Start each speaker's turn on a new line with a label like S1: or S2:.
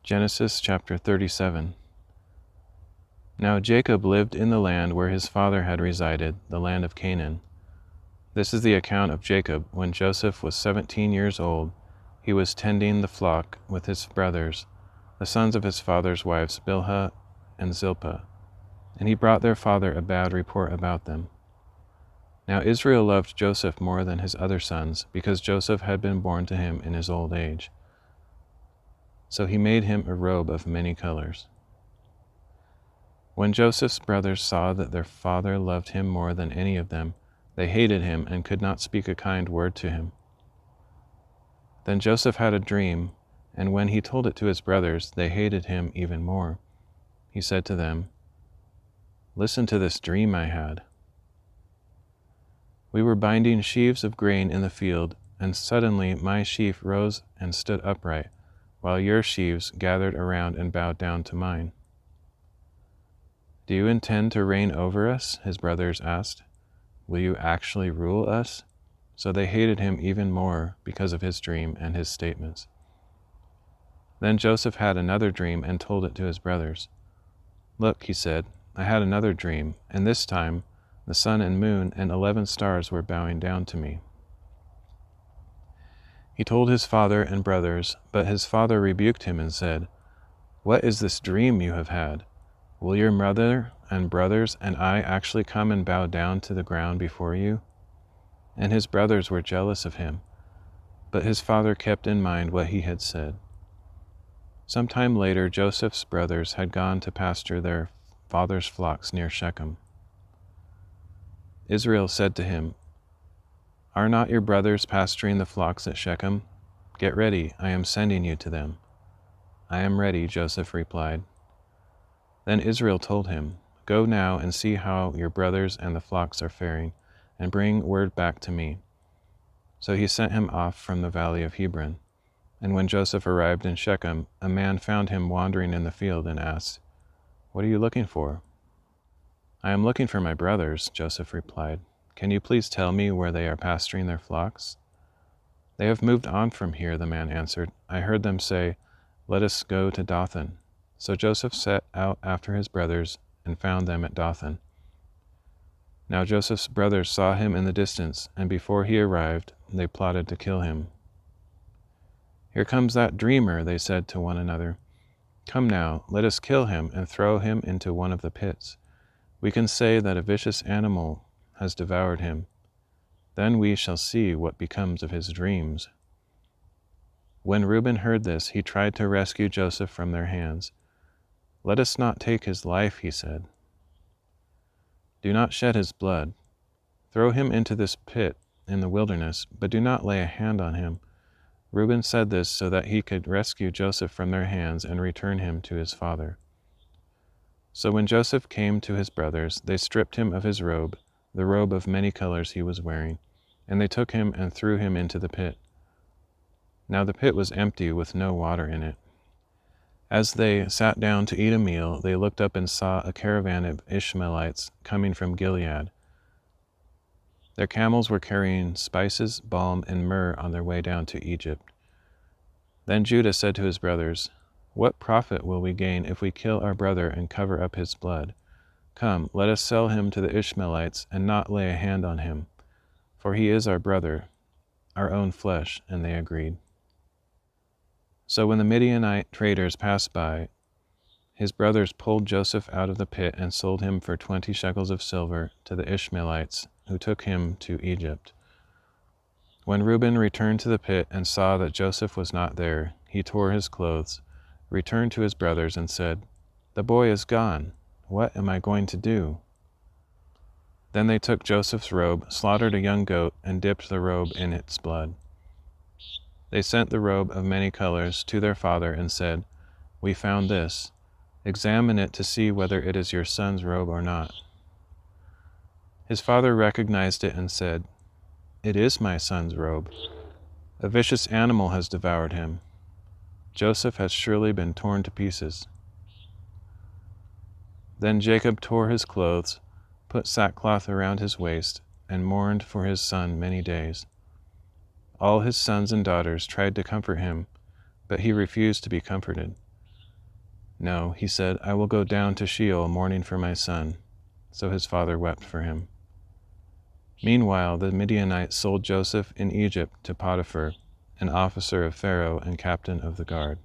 S1: Genesis chapter 37. Now Jacob lived in the land where his father had resided, the land of Canaan. This is the account of Jacob. When Joseph was 17 years old, he was tending the flock with his brothers, the sons of his father's wives Bilhah and Zilpah, and he brought their father a bad report about them. Now Israel loved Joseph more than his other sons, because Joseph had been born to him in his old age. So he made him a robe of many colors. When Joseph's brothers saw that their father loved him more than any of them, they hated him and could not speak a kind word to him. Then Joseph had a dream, and when he told it to his brothers, they hated him even more. He said to them, "Listen to this dream I had. We were binding sheaves of grain in the field, and suddenly my sheaf rose and stood upright, while your sheaves gathered around and bowed down to mine." "Do you intend to reign over us?" his brothers asked. "Will you actually rule us?" So they hated him even more because of his dream and his statements. Then Joseph had another dream and told it to his brothers. "Look," he said, "I had another dream, and this time the sun and moon and 11 stars were bowing down to me." He told his father and brothers, but his father rebuked him and said, "What is this dream you have had? Will your mother and brothers and I actually come and bow down to the ground before you?" And his brothers were jealous of him, but his father kept in mind what he had said. Some time later, Joseph's brothers had gone to pasture their father's flocks near Shechem. Israel said to him, "Are not your brothers pasturing the flocks at Shechem? Get ready, I am sending you to them." "I am ready," Joseph replied. Then Israel told him, "Go now and see how your brothers and the flocks are faring, and bring word back to me." So he sent him off from the valley of Hebron. And when Joseph arrived in Shechem, a man found him wandering in the field and asked, "What are you looking for?" "I am looking for my brothers," Joseph replied. "Can you please tell me where they are pasturing their flocks?" "They have moved on from here," the man answered. "I heard them say, 'Let us go to Dothan.'" So Joseph set out after his brothers and found them at Dothan. Now Joseph's brothers saw him in the distance, and before he arrived, they plotted to kill him. "Here comes that dreamer," they said to one another. "Come now, let us kill him and throw him into one of the pits. We can say that a vicious animal has devoured him. Then we shall see what becomes of his dreams." When Reuben heard this, he tried to rescue Joseph from their hands. "Let us not take his life," he said. "Do not shed his blood. Throw him into this pit in the wilderness, but do not lay a hand on him." Reuben said this so that he could rescue Joseph from their hands and return him to his father. So when Joseph came to his brothers, they stripped him of his robe, the robe of many colors he was wearing, and they took him and threw him into the pit. Now the pit was empty with no water in it. As they sat down to eat a meal, they looked up and saw a caravan of Ishmaelites coming from Gilead. Their camels were carrying spices, balm, and myrrh on their way down to Egypt. Then Judah said to his brothers, "What profit will we gain if we kill our brother and cover up his blood? Come, let us sell him to the Ishmaelites and not lay a hand on him, for he is our brother, our own flesh." And they agreed. So when the Midianite traders passed by, his brothers pulled Joseph out of the pit and sold him for 20 shekels of silver to the Ishmaelites, who took him to Egypt. When Reuben returned to the pit and saw that Joseph was not there, he tore his clothes, returned to his brothers, and said, "The boy is gone. What am I going to do?" Then they took Joseph's robe, slaughtered a young goat, and dipped the robe in its blood. They sent the robe of many colors to their father and said, "We found this. Examine it to see whether it is your son's robe or not." His father recognized it and said, "It is my son's robe. A vicious animal has devoured him. Joseph has surely been torn to pieces." Then Jacob tore his clothes, put sackcloth around his waist, and mourned for his son many days. All his sons and daughters tried to comfort him, but he refused to be comforted. No, he said, I will go down to Sheol mourning for my son. So his father wept for him. Meanwhile, the Midianites sold Joseph in Egypt to Potiphar, an officer of Pharaoh and captain of the guard.